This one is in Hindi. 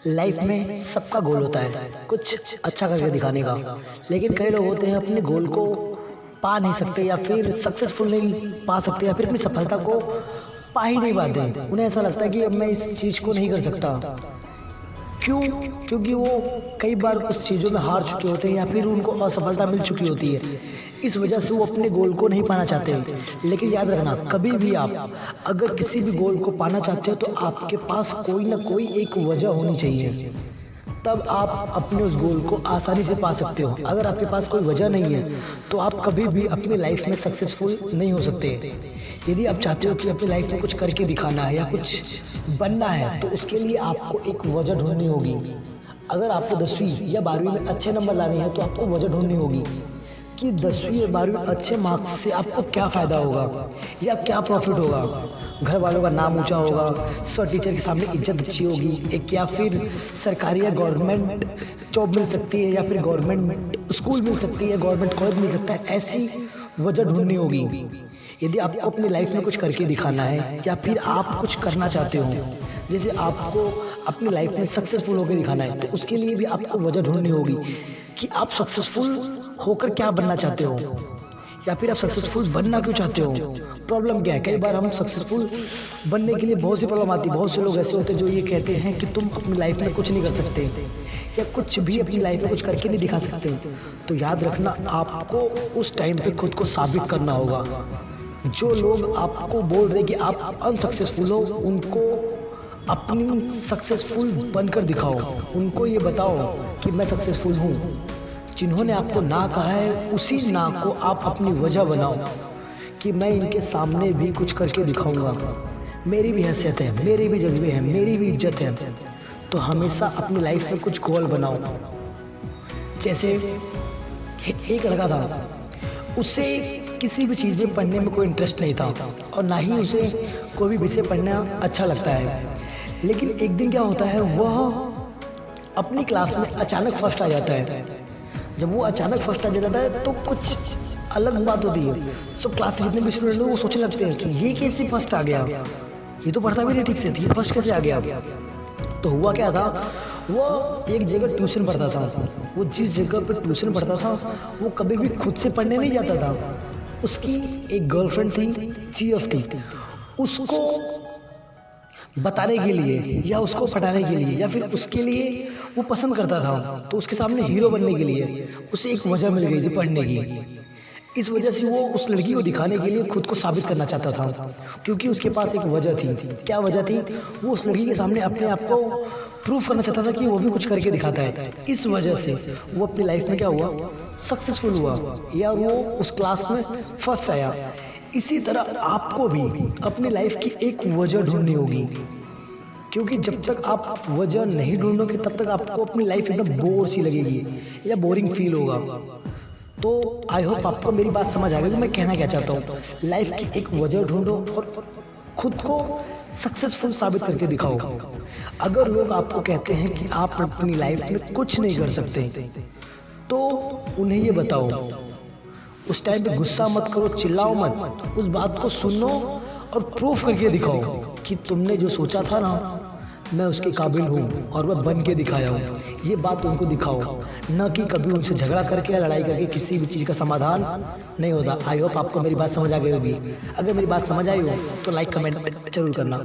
लाइफ में सबका गोल होता है कुछ अच्छा करके दिखाने का। लेकिन कई लोग होते हैं अपने गोल को पा नहीं सकते या फिर सक्सेसफुल नहीं पा सकते या फिर अपनी सफलता को पा ही नहीं पाते। उन्हें ऐसा लगता है कि अब मैं इस चीज़ को नहीं कर सकता। क्यों? क्योंकि वो कई बार उस चीज़ों में हार चुके होते हैं या फिर उनको असफलता मिल चुकी होती है। इस वजह से वो अपने गोल को नहीं पाना चाहते। लेकिन याद रखना, कभी भी आप अगर किसी भी गोल को पाना चाहते हो तो आपके पास कोई ना कोई एक वजह होनी चाहिए, तब आप अपने उस गोल को आसानी से पा सकते हो। अगर आपके पास कोई वजह नहीं है तो आप कभी भी अपनी लाइफ में सक्सेसफुल नहीं हो सकते। यदि आप चाहते हो कि अपनी लाइफ में कुछ करके दिखाना है या कुछ बनना है तो उसके लिए आपको एक वजह ढूंढनी होगी। अगर आपको 10वीं या 12वीं में अच्छे नंबर लाने हैं तो आपको वजह ढूंढनी होगी कि 10वीं या 12वीं में अच्छे मार्क्स से आपको क्या फ़ायदा होगा या क्या प्रॉफिट होगा। घर वालों का नाम ऊंचा होगा, सर टीचर के सामने इज्जत अच्छी होगी, एक या फिर सरकारी या गवर्नमेंट जॉब मिल सकती है या फिर गवर्नमेंट स्कूल मिल सकती है, गवर्नमेंट कॉलेज मिल सकता है। ऐसी वजह ढूंढनी होगी। यदि आपको अपनी लाइफ में कुछ करके दिखाना है या फिर आप कुछ करना चाहते हो, जैसे आपको अपनी लाइफ में सक्सेसफुल होकर दिखाना है, तो उसके लिए भी आपको वजह ढूंढनी होगी कि आप सक्सेसफुल होकर क्या बनना चाहते हो या फिर आप सक्सेसफुल बनना क्यों चाहते हो। प्रॉब्लम क्या है? कई बार हम सक्सेसफुल बनने के लिए बहुत सी प्रॉब्लम आती है। बहुत से लोग ऐसे होते हैं जो ये कहते हैं कि तुम अपनी लाइफ में कुछ नहीं कर सकते या कुछ भी अपनी लाइफ में कुछ करके नहीं दिखा सकते। तो याद रखना, आपको उस टाइम पे खुद को साबित करना होगा। जो लोग आपको बोल रहे कि आप अनसक्सेसफुल हो, उनको अपनी सक्सेसफुल बनकर दिखाओ। उनको ये बताओ कि मैं सक्सेसफुल हूँ। जिन्होंने आपको ना कहा है, उसी ना को आप अपनी वजह बनाओ कि मैं इनके सामने भी कुछ करके दिखाऊंगा। मेरी भी हैसियत है, मेरे भी जज्बे हैं, मेरी भी इज्जत है। तो हमेशा अपनी लाइफ में कुछ गोल बनाओ। जैसे एक लड़का था, उसे किसी भी चीज़ में पढ़ने में कोई इंटरेस्ट नहीं था और ना ही उसे कोई भी विषय पढ़ना अच्छा लगता है। लेकिन एक दिन क्या होता है, वह अपनी क्लास में अचानक फर्स्ट आ जाता है। जब वो अचानक फर्स्ट आ जाता है तो कुछ अलग बात होती है। सब क्लास के जितने भी स्टूडेंट हैं वो सोचने लगते हैं कि ये कैसे फर्स्ट आ गया, ये तो पढ़ता भी नहीं ठीक से, ये फर्स्ट कैसे आ गया। तो हुआ क्या था, वो एक जगह ट्यूशन पढ़ता था। वो जिस जगह पर ट्यूशन पढ़ता था वो कभी भी खुद से पढ़ने नहीं जाता था। उसकी एक गर्लफ्रेंड थी, जीएफ थी। उसको बताने के लिए या उसको पटाने के लिए या फिर उसके लिए वो पसंद करता था, तो उसके सामने हीरो बनने के लिए उसे एक वजह मिल गई थी पढ़ने की। इस वजह से वो उस लड़की को दिखाने के लिए खुद को साबित करना चाहता था, क्योंकि उसके पास एक वजह थी। क्या वजह थी? वो उस लड़की के सामने अपने आप को प्रूफ करना चाहता था कि वो भी कुछ करके दिखाता है। इस वजह से वो अपनी लाइफ में क्या हुआ, सक्सेसफुल हुआ या वो उस क्लास में फर्स्ट आया। इसी तरह आपको भी अपनी लाइफ की एक वजह ढूंढनी होगी, क्योंकि जब तक आप वजह नहीं ढूंढोगे तब तक आपको अपनी लाइफ एकदम बोर सी लगेगी या बोरिंग फील होगा। तो आई होप आपको मेरी बात समझ आ गई कि मैं कहना क्या चाहता हूँ। लाइफ की एक वजह ढूंढो और खुद को सक्सेसफुल साबित करके दिखाओ। अगर लोग आपको कहते हैं कि आप अपनी लाइफ में कुछ नहीं कर सकते, तो उन्हें ये बताओ, उस टाइम पे गुस्सा मत करो, चिल्लाओ मत, उस बात को सुनो और प्रूफ करके दिखाओ कि तुमने जो सोचा था ना, मैं उसके काबिल हूँ और मैं बन के दिखाया हूँ। ये बात उनको दिखाओ, न कि कभी उनसे झगड़ा करके या लड़ाई करके किसी भी चीज़ का समाधान नहीं होता। आई होप आपको मेरी बात समझ आ गई होगी। अगर मेरी बात समझ आई हो तो लाइक कमेंट जरूर करना।